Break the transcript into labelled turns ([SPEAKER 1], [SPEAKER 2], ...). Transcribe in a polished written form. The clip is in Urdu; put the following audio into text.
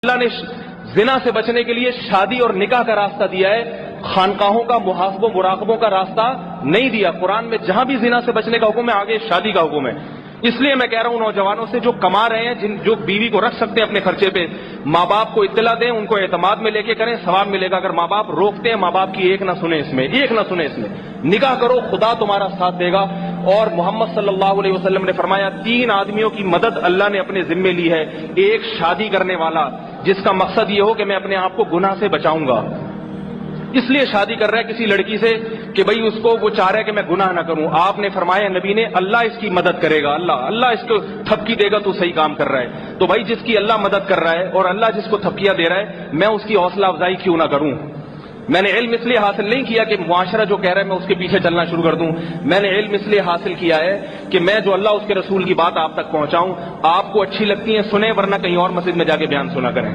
[SPEAKER 1] اللہ نے زنا سے بچنے کے لیے شادی اور نکاح کا راستہ دیا ہے، خانقاہوں کا محاسبہ و مراقبوں کا راستہ نہیں دیا۔ قرآن میں جہاں بھی زنا سے بچنے کا حکم ہے آگے شادی کا حکم ہے۔ اس لیے میں کہہ رہا ہوں نوجوانوں سے جو کما رہے ہیں، جو بیوی کو رکھ سکتے ہیں اپنے خرچے پہ، ماں باپ کو اطلاع دیں، ان کو اعتماد میں لے کے کریں، ثواب ملے گا۔ اگر ماں باپ روکتے ہیں، ماں باپ کی ایک نہ سنیں، اس میں نکاح کرو، خدا تمہارا ساتھ دے گا۔ اور محمد صلی اللہ علیہ وسلم نے فرمایا 3 آدمیوں کی مدد اللہ نے اپنے ذمے لی ہے۔ ایک شادی کرنے والا جس کا مقصد یہ ہو کہ میں اپنے آپ کو گناہ سے بچاؤں گا، اس لیے شادی کر رہا ہے کسی لڑکی سے کہ بھئی اس کو وہ چاہ رہا ہے کہ میں گناہ نہ کروں۔ آپ نے فرمایا، نبی نے، اللہ اس کی مدد کرے گا، اللہ اس کو تھپکی دے گا، تو صحیح کام کر رہا ہے۔ تو بھائی جس کی اللہ مدد کر رہا ہے اور اللہ جس کو تھپکیاں دے رہا ہے، میں اس کی حوصلہ افزائی کیوں نہ کروں؟ میں نے علم اس لیے حاصل نہیں کیا کہ معاشرہ جو کہہ رہا ہے میں اس کے پیچھے چلنا شروع کر دوں۔ میں نے علم اس لیے حاصل کیا ہے کہ میں جو اللہ اس کے رسول کی بات آپ تک پہنچاؤں۔ آپ کو اچھی لگتی ہیں سنیں، ورنہ کہیں اور مسجد میں جا کے بیان سنا کریں۔